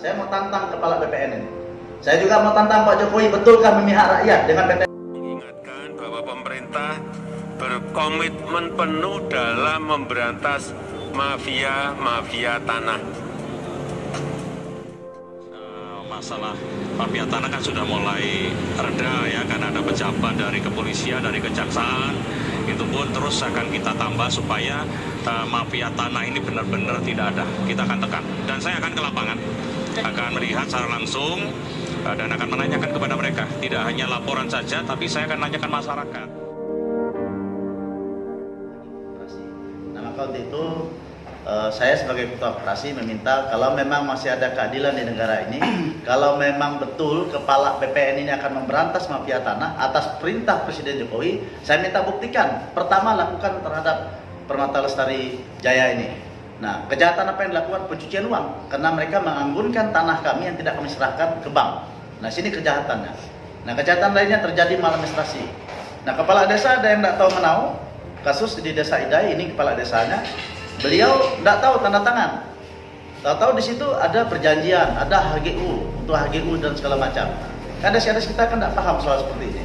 saya mau tantang kepala BPN ini. Saya juga mau tantang Pak Jokowi, betulkah memihak rakyat dengan PT? Mengingatkan bahwa pemerintah berkomitmen penuh dalam memberantas mafia tanah. Masalah mafia tanah kan sudah mulai reda ya, karena ada pejabat dari kepolisian, dari kejaksaan, itu pun terus akan kita tambah supaya mafia tanah ini benar-benar tidak ada. Kita akan tekan dan saya akan ke lapangan, akan melihat secara langsung dan akan menanyakan kepada mereka. Tidak hanya laporan saja, tapi saya akan menanyakan masyarakat. Nah, maka untuk itu saya sebagai ketua fraksi meminta kalau memang masih ada keadilan di negara ini, kalau memang betul kepala BPN ini akan memberantas mafia tanah atas perintah Presiden Jokowi, saya minta buktikan. Pertama, lakukan terhadap Permata Lestari Jaya ini. Nah, kejahatan apa yang dilakukan? Pencucian uang, karena mereka menganggunkan tanah kami yang tidak kami serahkan ke bank. Nah, sini kejahatannya. Nah, kejahatan lainnya terjadi maladministrasi. Nah, kepala desa ada yang tidak tahu menau, kasus di Desa Idai ini kepala desanya, beliau tidak tahu tanda tangan. Tahu-tahu di situ ada perjanjian, ada HGU untuk HGU dan segala macam. Kades-kades kita kan tidak paham soal seperti ini.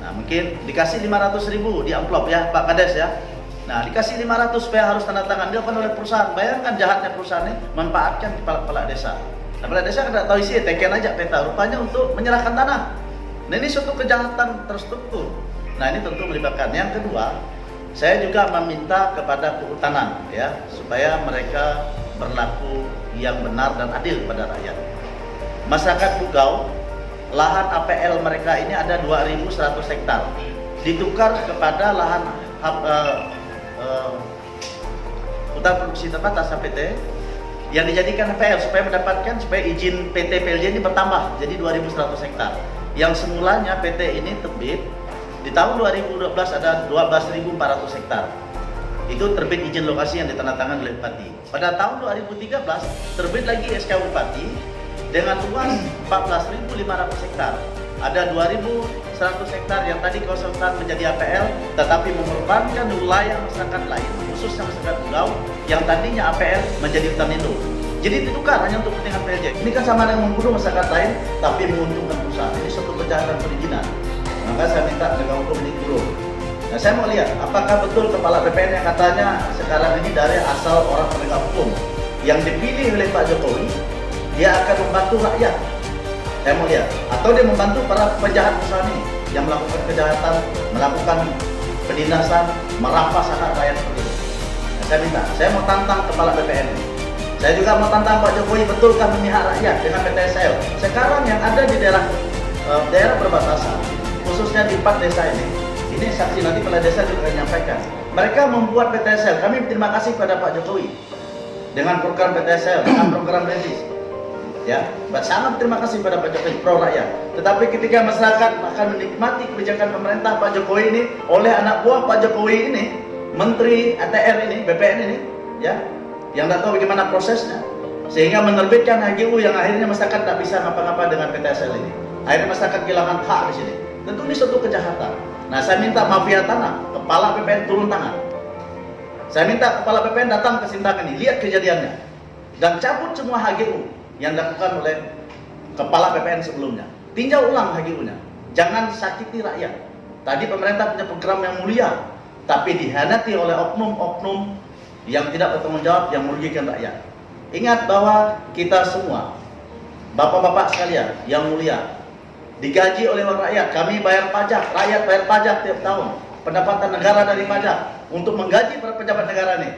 Nah, mungkin dikasih 500.000 di amplop ya Pak Kades ya. Nah, dikasih 500 supaya harus tanda tangan dilakukan oleh perusahaan. Bayangkan jahatnya perusahaan ini memanfaatkan kepala desa. Nah, kepala desa kan tidak tahu isi, teken aja peta rupanya untuk menyerahkan tanah. Nah, ini suatu kejahatan terstruktur. Nah, ini tentu melibatkan. Yang kedua, saya juga meminta kepada kehutanan ya, supaya mereka berlaku yang benar dan adil pada rakyat. Masyarakat Bugau, lahan APL mereka ini ada 2.100 hektar. Ditukar kepada lahan hutan produksi terbatas HPT yang dijadikan APL supaya izin PT PLJ ini bertambah jadi 2.100 hektar. Yang semulanya PT ini terbit di tahun 2012 ada 12.400 hektar. Itu terbit izin lokasi yang ditandatangani oleh Bupati. Pada tahun 2013 terbit lagi SK Bupati dengan luas 14.500 hektar. Ada 2.100 hektar yang tadi kawasan menjadi APL, tetapi mengorbankan wilayah masyarakat lain, khususnya masyarakat Bugau yang tadinya APL menjadi hutan lindung. Jadi ditukar hanya untuk kepentingan PLJ. Ini kan sama dengan membunuh masyarakat lain, tapi menguntungkan perusahaan. Ini suatu kejahatan perizinan. Maka saya minta penegak hukum ini turun. Nah, saya mau lihat apakah betul kepala BPN yang katanya sekarang ini dari asal orang penegak hukum yang dipilih oleh Pak Jokowi, dia akan membantu rakyat. Saya mau lihat, atau dia membantu para penjahat perusahaan ini yang melakukan kejahatan, melakukan penindasan, merampas hak rakyat seperti itu. Nah, saya minta, saya mau tantang kepala BPN ini. Saya juga mau tantang Pak Jokowi, betulkah memihak rakyat dengan PTSL? Sekarang yang ada di daerah perbatasan, khususnya di 4 desa ini saksi nanti kepala desa juga akan menyampaikan. Mereka membuat PTSL. Kami berterima kasih kepada Pak Jokowi dengan program PTSL, dengan program Redis. Ya, sangat terima kasih pada Pak Jokowi pro rakyat. Tetapi ketika masyarakat akan menikmati kebijakan pemerintah Pak Jokowi ini oleh anak buah Pak Jokowi ini, Menteri ATR ini, BPN ini, ya, yang tidak tahu bagaimana prosesnya, sehingga menerbitkan HGU yang akhirnya masyarakat tidak bisa ngapa-ngapa dengan PTSL ini. Akhirnya masyarakat kehilangan hak di sini. Tentu ini suatu kejahatan. Nah, saya minta mafia tanah, kepala BPN turun tangan. Saya minta kepala BPN datang ke Sintang ini, lihat kejadiannya, dan cabut semua HGU yang dilakukan oleh kepala BPN sebelumnya. Tinjau ulang HGU-nya. Jangan sakiti rakyat. Tadi pemerintah punya program yang mulia, tapi dihianati oleh oknum-oknum yang tidak bertanggung jawab, yang merugikan rakyat. Ingat bahwa kita semua, bapak-bapak sekalian yang mulia, digaji oleh rakyat. Kami bayar pajak, rakyat bayar pajak tiap tahun. Pendapatan negara dari pajak untuk menggaji para pejabat negara ini,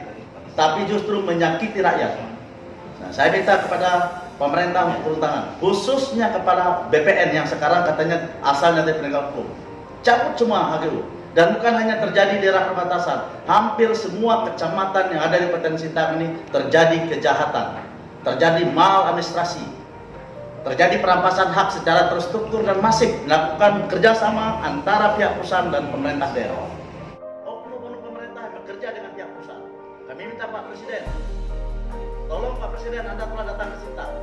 tapi justru menyakiti rakyat. Nah, saya minta kepada pemerintah untuk turun tangan, khususnya kepada BPN yang sekarang katanya asalnya dari penegak hukum. Cabut semua HGU. Dan bukan hanya terjadi di daerah perbatasan, hampir semua kecamatan yang ada di Kabupaten Sintang ini terjadi kejahatan, terjadi maladministrasi, terjadi perampasan hak secara terstruktur dan masif, melakukan kerjasama antara pihak perusahaan dan pemerintah daerah. Oknum-oknum pemerintah yang bekerja dengan pihak perusahaan. Kami minta Pak Presiden, tolong Pak Presiden, Anda telah datang ke Sintang,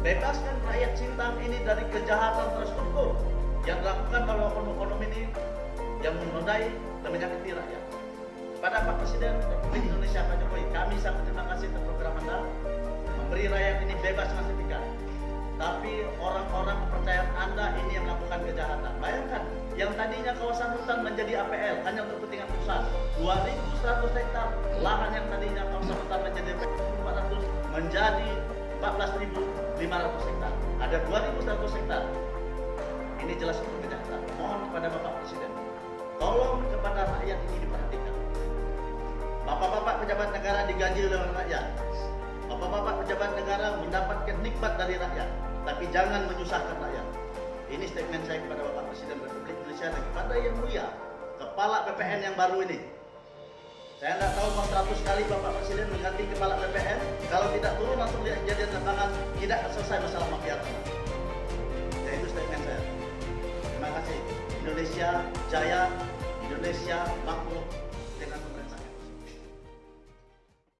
bebaskan rakyat Sintang ini dari kejahatan terstruktur yang dilakukan oleh oknum-oknum ini yang menodai dan menyakiti rakyat. Pada Pak Presiden Republik Indonesia Pak Jokowi, kami sangat terima kasih atas program Anda memberi rakyat ini bebas sertifikat. Tapi orang-orang kepercayaan Anda ini yang melakukan kejahatan. Bayangkan, yang tadinya kawasan hutan menjadi APL hanya untuk kepentingan perusahaan. 2.100 hektar lahan yang tadinya kawasan hutan menjadi 400 menjadi 14.500 hektar. Ada 2.100 hektar. Ini jelas untuk kejahatan. Mohon kepada Bapak Presiden, tolong kepada rakyat ini diperhatikan. Bapak-bapak pejabat negara digaji oleh rakyat. Bapak-bapak pejabat negara mendapatkan nikmat dari rakyat, tapi jangan menyusahkan rakyat. Ini statement saya kepada Bapak Presiden Republik Indonesia dan kepada Yang Mulia Kepala BPN yang baru ini. Saya nggak tahu mau 100 kali Bapak Presiden mengganti Kepala BPN, kalau tidak turun langsung lihat kejadian lapangan, tidak akan selesai masalah mafia tanah. Ya, itu statement saya. Terima kasih. Indonesia jaya, Indonesia makmur.